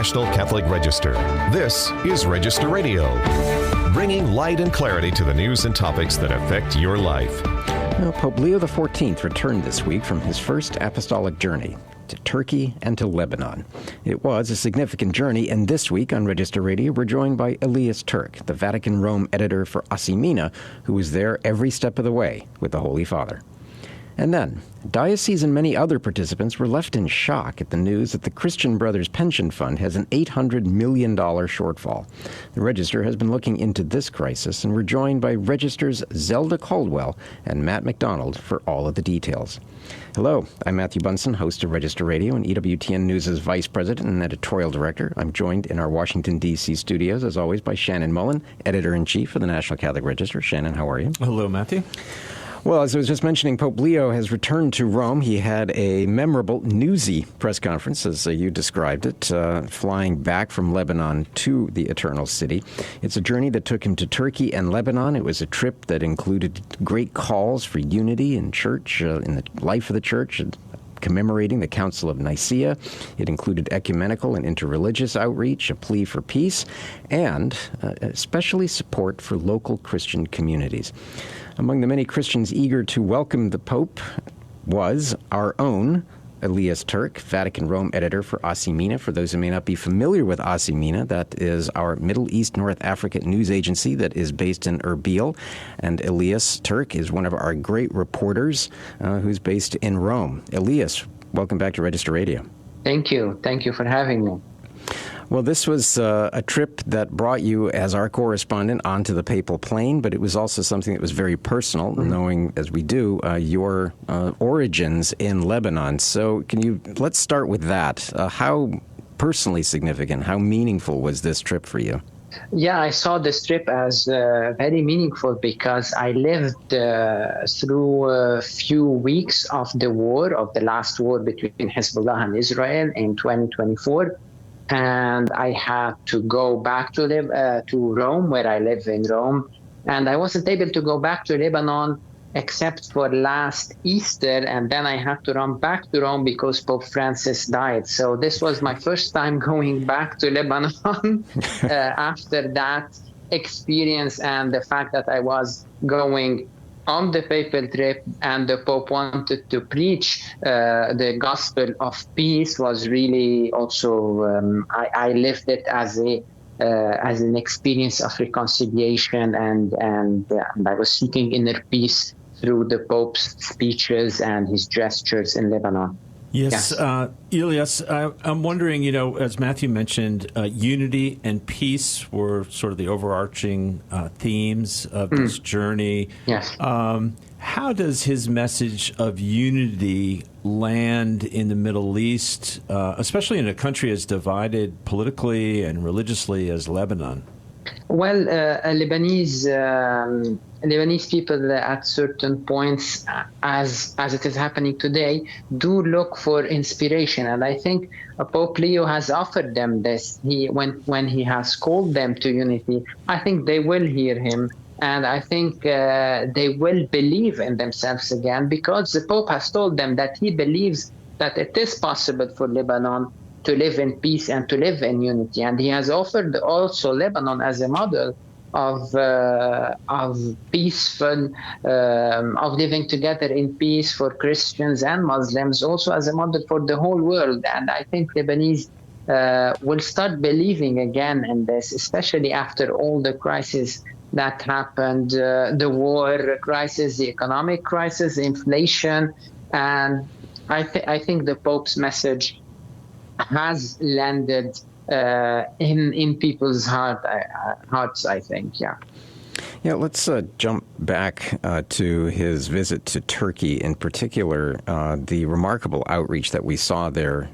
National Catholic Register. This is Register Radio, bringing light and clarity to the news and topics that affect your life. Now, Pope Leo XIV returned this week from his first apostolic journey to Turkey and to Lebanon. It was a significant journey, and this week on Register Radio, we're joined by Elias Turk, the Vatican Rome editor for ACI MENA, who was there every step of the way with the Holy Father. And then, diocese and many other participants were left in shock at the news that the Christian Brothers Pension Fund has an $800 million shortfall. The Register has been looking into this crisis, and we're joined by Register's Zelda Caldwell and McDonald for all of the details. Hello, I'm Matthew Bunson, host of Register Radio and EWTN News' Vice President and Editorial Director. I'm joined in our Washington, D.C. studios, as always, by Shannon Mullen, Editor-in-Chief of the National Catholic Register. Shannon, how are you? Hello, Matthew. Well, as I was just mentioning, Pope Leo has returned to Rome. He had a memorable, newsy press conference, as you described it, flying back from Lebanon to the Eternal City. It's a journey that took him to Turkey and Lebanon. It was a trip that included great calls for unity in church, in the life of the church, commemorating the Council of Nicaea. It included ecumenical and interreligious outreach, a plea for peace, and especially support for local Christian communities. Among the many Christians eager to welcome the Pope was our own Elias Turk, Vatican Rome editor for ACI MENA. For those who may not be familiar with ACI MENA, that is our Middle East North Africa news agency that is based in Erbil. And Elias Turk is one of our great reporters who's based in Rome. Elias, welcome back to Register Radio. Thank you. Thank you for having me. Well, this was a trip that brought you as our correspondent onto the papal plane, but it was also something that was very personal, knowing, as we do, your origins in Lebanon. So let's start with that. How personally significant, how meaningful was this trip for you? Yeah, I saw this trip as very meaningful because I lived through a few weeks of the last war between Hezbollah and Israel in 2024. And I had to go back to Rome, where I live in Rome. And I wasn't able to go back to Lebanon except for last Easter. And then I had to run back to Rome because Pope Francis died. So this was my first time going back to Lebanon after that experience, and the fact that I was going on the papal trip and the Pope wanted to preach the gospel of peace was really also, I lived it as an experience of reconciliation, and I was seeking inner peace through the Pope's speeches and his gestures in Lebanon. Yes, Elias, I'm wondering, as Matthew mentioned, unity and peace were sort of the overarching themes of this journey. Yes. How does his message of unity land in the Middle East, especially in a country as divided politically and religiously as Lebanon? Well, Lebanese people at certain points, as it is happening today, do look for inspiration. And I think Pope Leo has offered them this. When he has called them to unity, I think they will hear him. And I think they will believe in themselves again, because the Pope has told them that he believes that it is possible for Lebanon to live in peace and to live in unity. And he has offered also Lebanon as a model of peaceful, of living together in peace for Christians and Muslims, also as a model for the whole world. And I think Lebanese will start believing again in this, especially after all the crises that happened, the war crisis, the economic crisis, inflation. And I think the Pope's message has landed in people's hearts, I think, yeah. Yeah, let's jump back to his visit to Turkey, in particular, the remarkable outreach that we saw there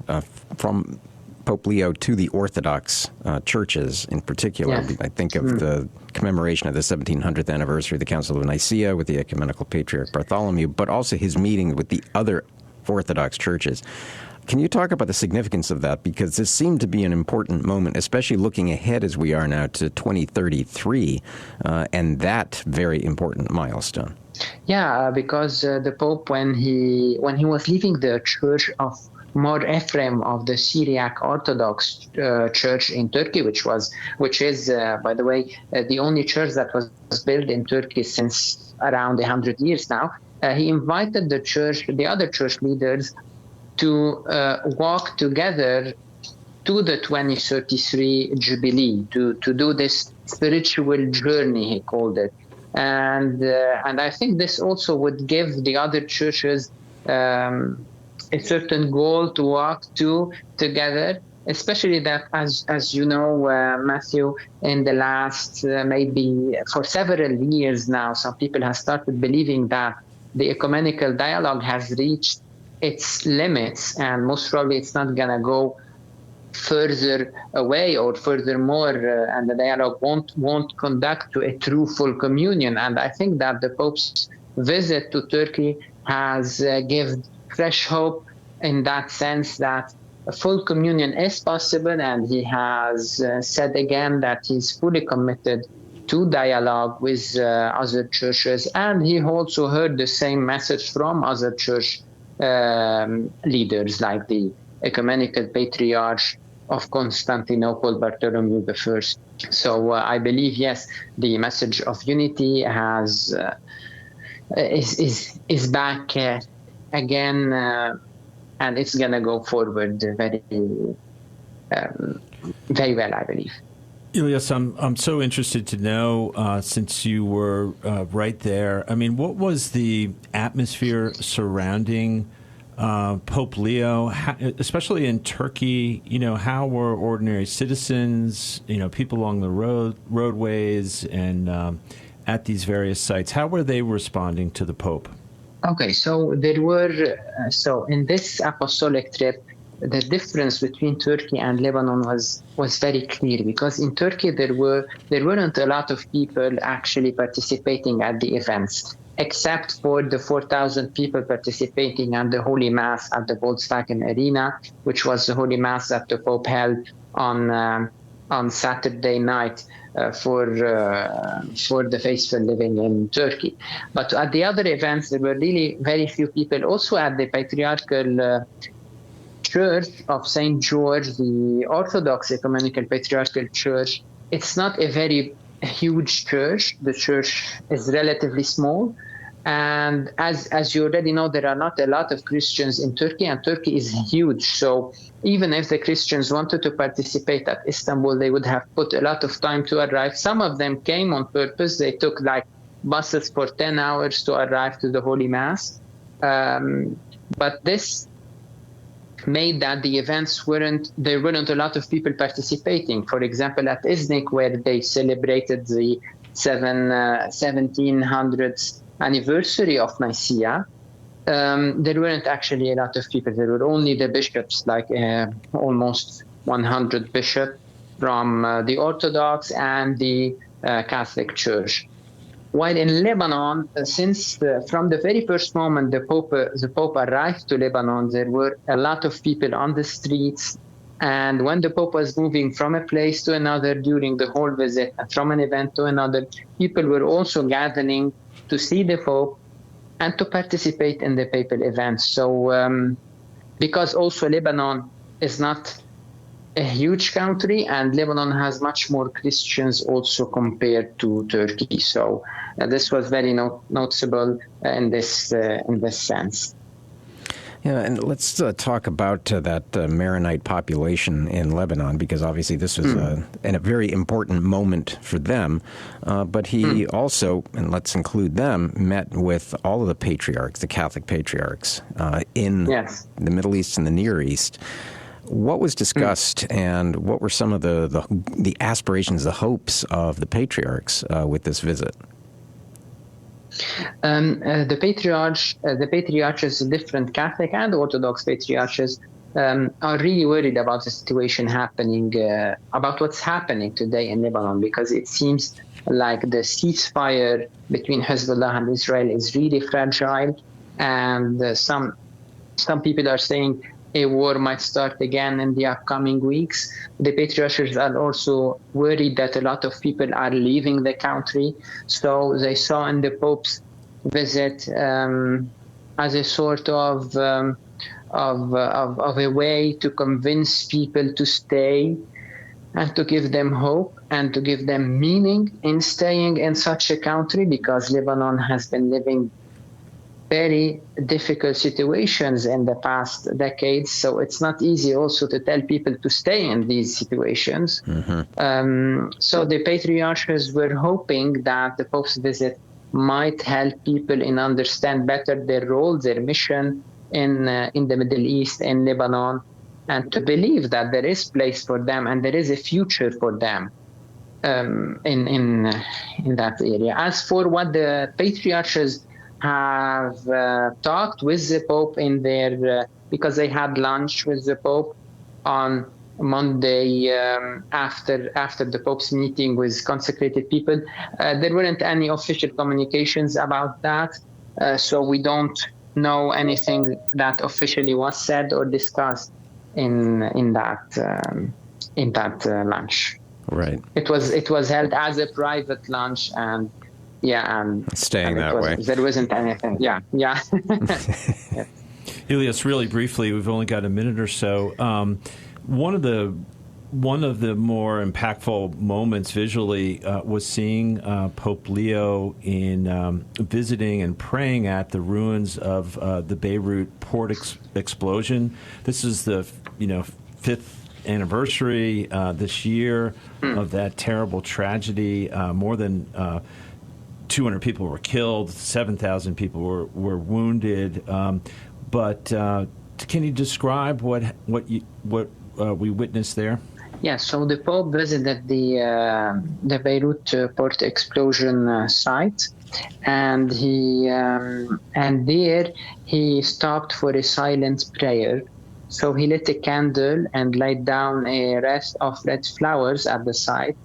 from Pope Leo to the Orthodox churches in particular. Yes. I think of the commemoration of the 1700th anniversary of the Council of Nicaea with the Ecumenical Patriarch Bartholomew, but also his meeting with the other Orthodox churches. Can you talk about the significance of that? Because this seemed to be an important moment, especially looking ahead as we are now to 2033, and that very important milestone. Yeah, because the Pope, when he was leaving the Church of More Ephraim of the Syriac Orthodox Church in Turkey, which is, by the way, the only church that was built in Turkey since around 100 years now. He invited the other church leaders to walk together to the 2033 Jubilee, to do this spiritual journey, he called it. And I think this also would give the other churches a certain goal to walk to together, especially that, as you know, Matthew, in the last maybe for several years now, some people have started believing that the ecumenical dialogue has reached its limits, and most probably it's not going to go further away or furthermore, and the dialogue won't conduct to a true full communion. And I think that the Pope's visit to Turkey has given fresh hope in that sense that a full communion is possible, and he has said again that he's fully committed to dialogue with other churches, and he also heard the same message from other church leaders like the Ecumenical Patriarch of Constantinople, Bartholomew I. So I believe, yes, the message of unity is back again, and it's going to go forward very well, I believe. Elias, I'm so interested to know, since you were right there, I mean, what was the atmosphere surrounding Pope Leo, especially in Turkey? You know, how were ordinary citizens, people along the roadways and at these various sites, how were they responding to the Pope? Okay, so in this apostolic trip, the difference between Turkey and Lebanon was very clear, because in Turkey there weren't a lot of people actually participating at the events, except for the 4,000 people participating at the Holy Mass at the Volkswagen Arena, which was the Holy Mass that the Pope held on Saturday night for the faithful living in Turkey. But at the other events, there were really very few people. Also at the Patriarchal Church of St. George, the Orthodox Ecumenical Patriarchal Church, it's not a very huge church. The church is relatively small. And as you already know, there are not a lot of Christians in Turkey, and Turkey is huge. So even if the Christians wanted to participate at Istanbul, they would have put a lot of time to arrive. Some of them came on purpose. They took buses for 10 hours to arrive to the Holy Mass. But this made that the events there weren't a lot of people participating. For example, at Iznik, where they celebrated the 1700th anniversary of Nicaea, there weren't actually a lot of people. There were only the bishops, almost 100 bishops from the Orthodox and the Catholic Church. While in Lebanon, from the very first moment the Pope arrived to Lebanon, there were a lot of people on the streets. And when the Pope was moving from a place to another during the whole visit, and from an event to another, people were also gathering to see the Pope and to participate in the papal events. So because also Lebanon is not a huge country, and Lebanon has much more Christians also compared to Turkey. So this was very noticeable in this sense. Yeah, and let's talk about that Maronite population in Lebanon, because obviously this was a very important moment for them. But he also, and let's include them, met with all of the patriarchs, the Catholic patriarchs, in the Middle East and the Near East. What was discussed, and what were some of the aspirations, the hopes of the patriarchs with this visit? The patriarchs, different Catholic and Orthodox patriarchs, are really worried about the situation happening, about what's happening today in Lebanon, because it seems like the ceasefire between Hezbollah and Israel is really fragile, and some people are saying a war might start again in the upcoming weeks. The patriarchs are also worried that a lot of people are leaving the country. So they saw in the Pope's visit as a sort of of a way to convince people to stay and to give them hope and to give them meaning in staying in such a country, because Lebanon has been living very difficult situations in the past decades. So it's not easy also to tell people to stay in these situations. So the patriarchs were hoping that the Pope's visit might help people in understand better their role, their mission in the Middle East, in Lebanon, and to believe that there is place for them and there is a future for them in that area. As for what the patriarchs have talked with the Pope in their, because they had lunch with the Pope on Monday after the Pope's meeting with consecrated people, there weren't any official communications about that, so we don't know anything that officially was said or discussed in that lunch. Right. It was held as a private lunch, and staying that way. There wasn't anything. Yeah. Elias, really briefly, we've only got a minute or so. One of the more impactful moments visually was seeing Pope Leo in visiting and praying at the ruins of the Beirut port explosion. This is the 5th anniversary this year of that terrible tragedy. More than 200 people were killed, 7,000 people were wounded. But can you describe what we witnessed there? Yeah, so the Pope visited the Beirut port explosion site, and there he stopped for a silent prayer. So he lit a candle and laid down a wreath of red flowers at the site.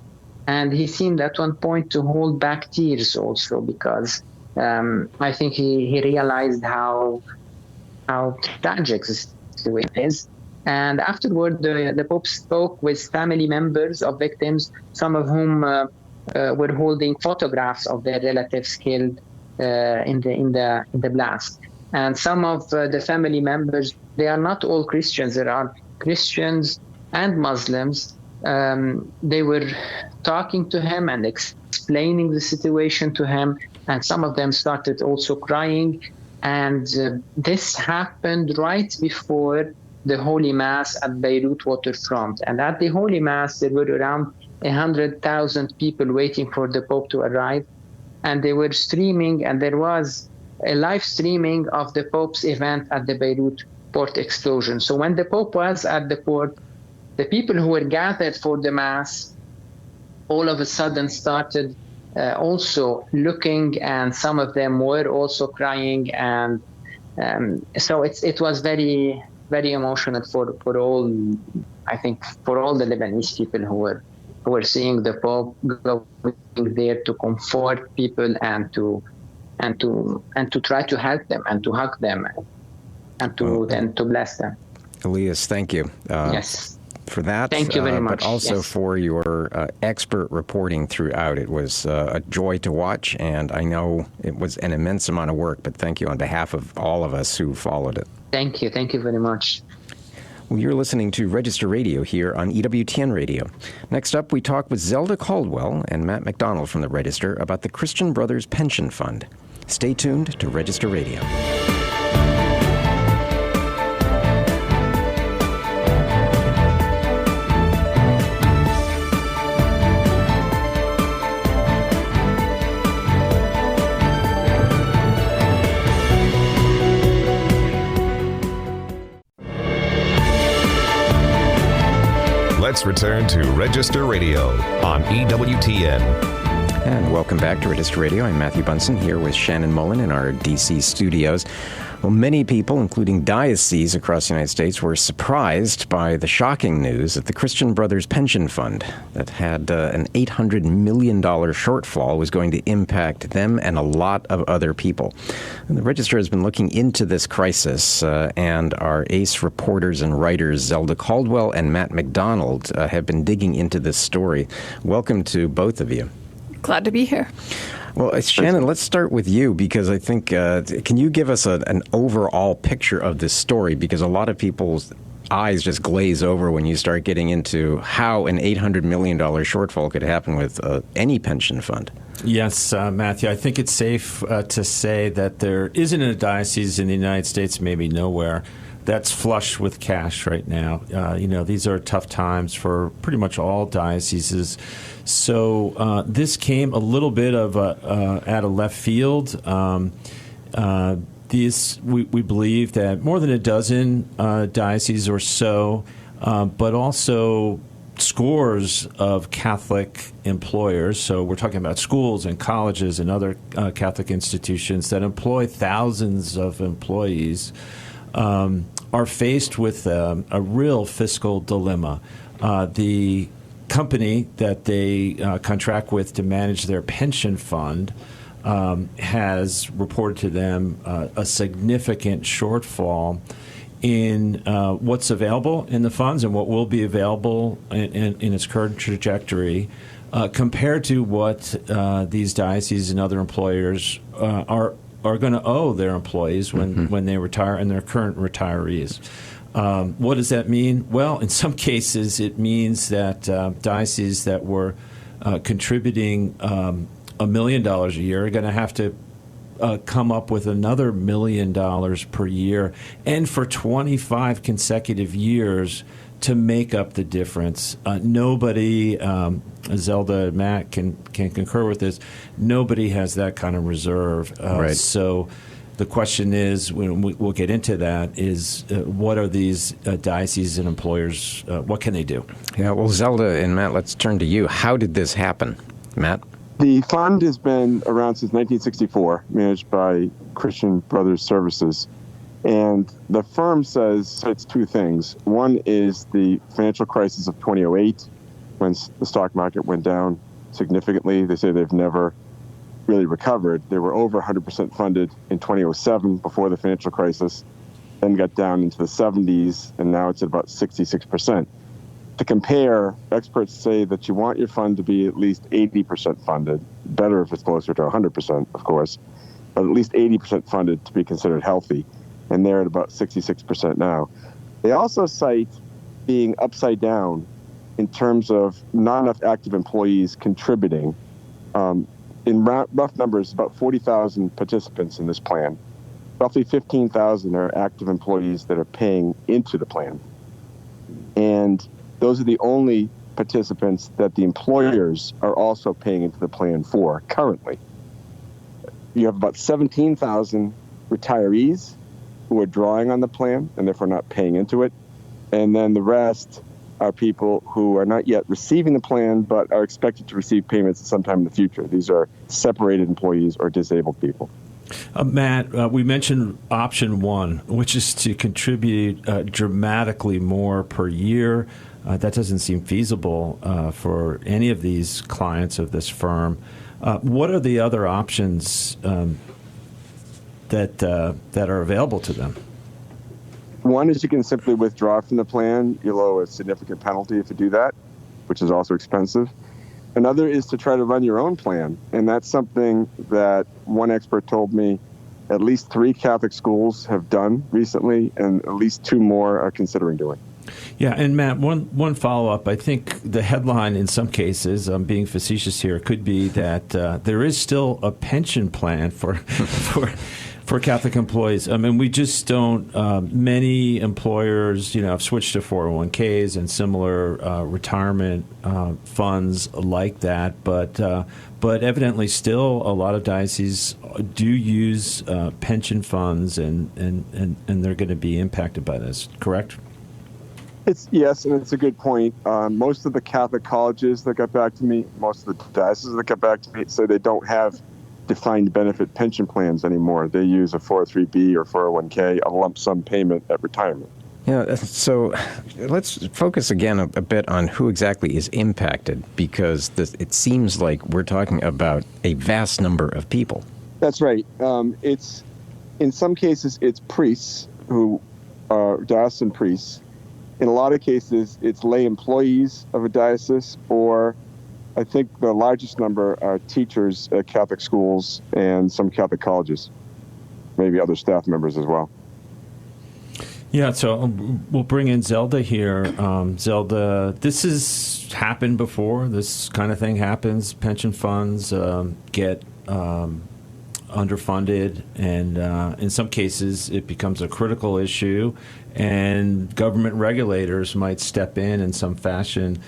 And he seemed at one point to hold back tears also, because I think he realized how tragic the situation is. And afterward, the Pope spoke with family members of victims, some of whom were holding photographs of their relatives killed in the blast. And some of the family members, they are not all Christians. There are Christians and Muslims. They were talking to him and explaining the situation to him, and some of them started also crying. And this happened right before the Holy Mass at Beirut waterfront. And at the Holy Mass, there were around 100,000 people waiting for the Pope to arrive. And they were streaming, and there was a live streaming of the Pope's event at the Beirut port explosion. So when the Pope was at the port, the people who were gathered for the Mass all of a sudden started also looking, and some of them were also crying. And so it was very, very emotional for all, I think, for all the Lebanese people who were seeing the Pope going there to comfort people and to try to help them and to hug them and to bless them. Elias, thank you. Yes. For that, thank you very much. But also for your expert reporting throughout. It was a joy to watch, and I know it was an immense amount of work, but thank you on behalf of all of us who followed it. Thank you very much. Well, you're listening to Register Radio here on EWTN Radio. Next up, we talk with Zelda Caldwell and Matt McDonald from the Register about the Christian Brothers Pension Fund. Stay tuned to Register Radio. Let's return to Register Radio on EWTN. And welcome back to Register Radio. I'm Matthew Bunson here with Shannon Mullen in our D.C. studios. Well, many people, including dioceses across the United States, were surprised by the shocking news that the Christian Brothers Pension Fund that had an $800 million shortfall was going to impact them and a lot of other people. And the Register has been looking into this crisis, and our ace reporters and writers, Zelda Caldwell and Matt McDonald, have been digging into this story. Welcome to both of you. Glad to be here. Well, Shannon, let's start with you because I think, can you give us an overall picture of this story? Because a lot of people's eyes just glaze over when you start getting into how an $800 million shortfall could happen with any pension fund. Yes, Matthew, I think it's safe to say that there isn't a diocese in the United States, maybe nowhere, that's flush with cash right now. These are tough times for pretty much all dioceses. So this came a little bit of at a left field. We believe that more than a dozen dioceses or so, but also scores of Catholic employers. So we're talking about schools and colleges and other Catholic institutions that employ thousands of employees, are faced with a real fiscal dilemma. The company that they contract with to manage their pension fund has reported to them a significant shortfall in what's available in the funds and what will be available in its current trajectory compared to what these dioceses and other employers are going to owe their employees when they retire and their current retirees. What does that mean? Well, in some cases, it means that dioceses that were contributing $1 million a year are going to have to come up with another $1 million per year, and for 25 consecutive years to make up the difference. Nobody, Zelda and Matt can concur with this, nobody has that kind of reserve. Right. So the question is, we'll get into that, is what are these dioceses and employers, what can they do? Yeah, well, Zelda and Matt, let's turn to you. How did this happen? Matt? The fund has been around since 1964, managed by Christian Brothers Services. And the firm cites two things. One is the financial crisis of 2008, when the stock market went down significantly. They say they've never really recovered. They were over 100% funded in 2007 before the financial crisis, then got down into the 70s, and now it's at about 66%. To compare, experts say that you want your fund to be at least 80% funded, better if it's closer to 100%, of course, but at least 80% funded to be considered healthy. And they're at about 66% now. They also cite being upside down in terms of not enough active employees contributing. In rough numbers, about 40,000 participants in this plan. Roughly 15,000 are active employees that are paying into the plan. And those are the only participants that the employers are also paying into the plan for currently. You have about 17,000 retirees who are drawing on the plan and therefore not paying into it. And then the rest are people who are not yet receiving the plan but are expected to receive payments at some time in the future. These are separated employees or disabled people. Matt, we mentioned option one, which is to contribute dramatically more per year. That doesn't seem feasible for any of these clients of this firm. What are the other options that are available to them? One is you can simply withdraw from the plan. You'll owe a significant penalty if you do that, which is also expensive. Another is to try to run your own plan, and that's something that one expert told me at least 3 Catholic schools have done recently, and at least 2 more are considering doing. Yeah, and Matt, one follow-up. I think the headline in some cases, I'm being facetious here, could be that there is still a pension plan for Catholic employees. I mean, we just don't. Many employers, have switched to 401ks and similar retirement funds like that. But evidently, still a lot of dioceses do use pension funds, and they're going to be impacted by this. Correct? Yes, and it's a good point. Most of the Catholic colleges that got back to me, most of the dioceses that got back to me, say they don't have defined benefit pension plans anymore. They use a 403B or 401K, a lump sum payment at retirement. Yeah, so let's focus again a bit on who exactly is impacted, because it seems like we're talking about a vast number of people. That's right. It's in some cases it's priests who are diocesan priests. In a lot of cases, it's lay employees of a diocese or I think the largest number are teachers at Catholic schools and some Catholic colleges, maybe other staff members as well. Yeah, so we'll bring in Zelda here. Zelda, this has happened before. This kind of thing happens. Pension funds get underfunded, and in some cases it becomes a critical issue, and government regulators might step in some fashion.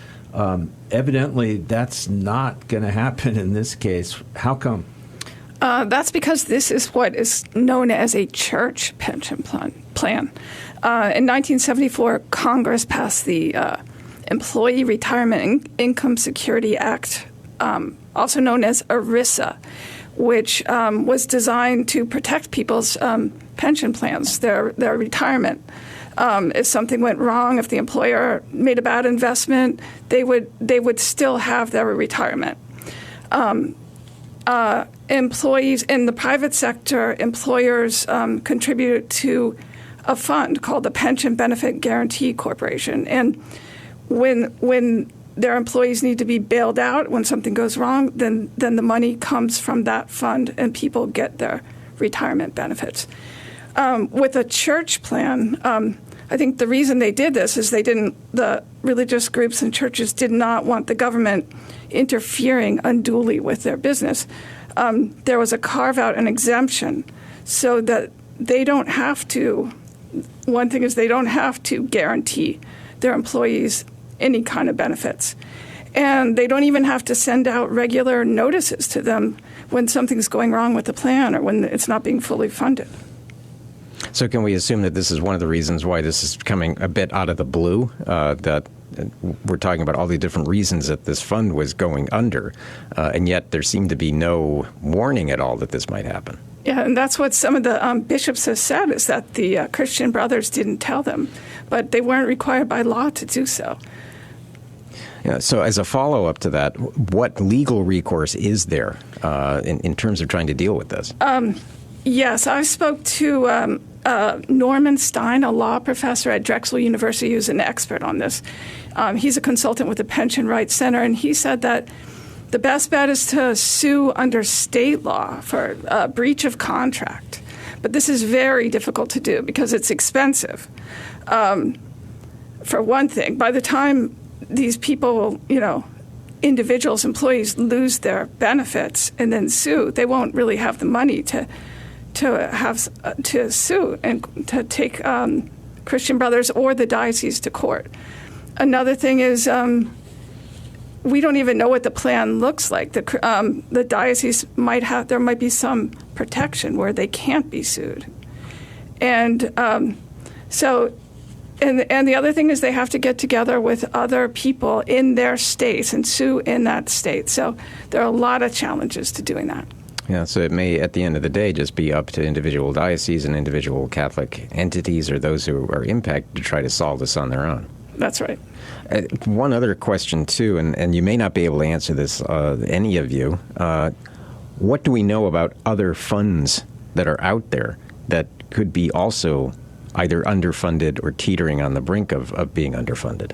Evidently, that's not going to happen in this case. How come? That's because this is what is known as a church pension plan. In 1974, Congress passed the Employee Retirement Income Security Act, also known as ERISA, which was designed to protect people's pension plans, their retirement. If something went wrong, if the employer made a bad investment, they would still have their retirement. Employees in the private sector, employers contribute to a fund called the Pension Benefit Guarantee Corporation. And when their employees need to be bailed out, when something goes wrong, then the money comes from that fund and people get their retirement benefits. With a church plan, I think the reason they did this is the religious groups and churches did not want the government interfering unduly with their business. There was a carve-out, an exemption, so that they don't have to. One thing is they don't have to guarantee their employees any kind of benefits. And they don't even have to send out regular notices to them when something's going wrong with the plan or when it's not being fully funded. So can we assume that this is one of the reasons why this is coming a bit out of the blue, that we're talking about all the different reasons that this fund was going under, and yet there seemed to be no warning at all that this might happen? Yeah, and that's what some of the bishops have said, is that the Christian Brothers didn't tell them, but they weren't required by law to do so. Yeah, so as a follow-up to that, what legal recourse is there in terms of trying to deal with this? Yes, I spoke to Norman Stein, a law professor at Drexel University, who's an expert on this. He's a consultant with the Pension Rights Center, and he said that the best bet is to sue under state law for breach of contract. But this is very difficult to do because it's expensive. For one thing, by the time these people, individuals, employees lose their benefits and then sue, they won't really have the money to sue and to take Christian Brothers or the diocese to court. Another thing is we don't even know what the plan looks like. The diocese there might be some protection where they can't be sued, and the other thing is they have to get together with other people in their states and sue in that state. So there are a lot of challenges to doing that. Yeah, so it may, at the end of the day, just be up to individual dioceses and individual Catholic entities or those who are impacted to try to solve this on their own. That's right. One other question, too, and you may not be able to answer this, any of you. What do we know about other funds that are out there that could be also either underfunded or teetering on the brink of being underfunded?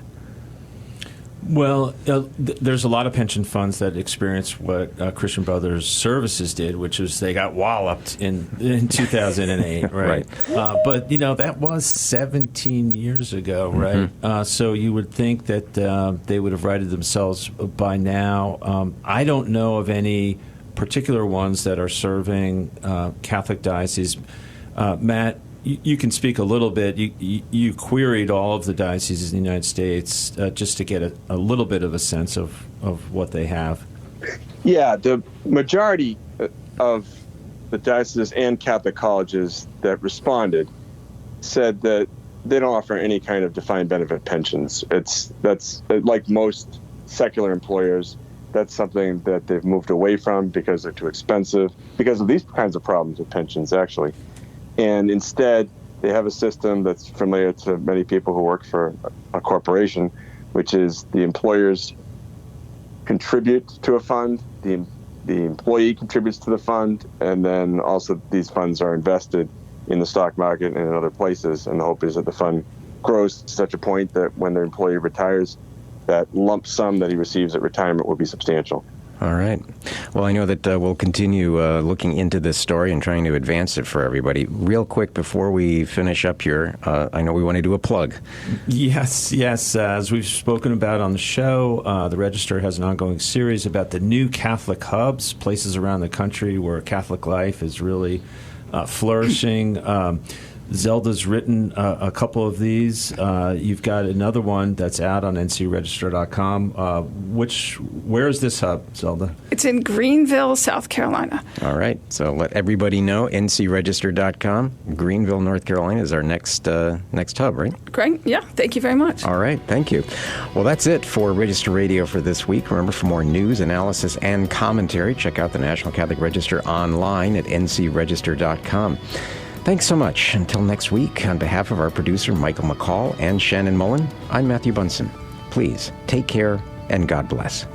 Well, there's a lot of pension funds that experienced what Christian Brothers Services did, which was they got walloped in 2008, right? But, that was 17 years ago, right? Mm-hmm. So you would think that they would have righted themselves by now. I don't know of any particular ones that are serving Catholic dioceses. Matt, you can speak a little bit. You queried all of the dioceses in the United States just to get a little bit of a sense of what they have. Yeah, the majority of the dioceses and Catholic colleges that responded said that they don't offer any kind of defined benefit pensions. That's like most secular employers. That's something that they've moved away from because they're too expensive, because of these kinds of problems with pensions, actually. And instead, they have a system that's familiar to many people who work for a corporation, which is the employers contribute to a fund, the employee contributes to the fund, and then also these funds are invested in the stock market and in other places. And the hope is that the fund grows to such a point that when the employee retires, that lump sum that he receives at retirement will be substantial. All right. Well, I know that we'll continue looking into this story and trying to advance it for everybody. Real quick, before we finish up here, I know we want to do a plug. Yes. As we've spoken about on the show, the Register has an ongoing series about the new Catholic hubs, places around the country where Catholic life is really flourishing. Zelda's written a couple of these. You've got another one that's out on ncregister.com. Where is this hub, Zelda? It's in Greenville, South Carolina. All right. So let everybody know, ncregister.com. Greenville, North Carolina is our next hub, right? Great. Yeah. Thank you very much. All right. Thank you. Well, that's it for Register Radio for this week. Remember, for more news, analysis, and commentary, check out the National Catholic Register online at ncregister.com. Thanks so much. Until next week, on behalf of our producer, Michael McCall, and Shannon Mullen, I'm Matthew Bunson. Please take care and God bless.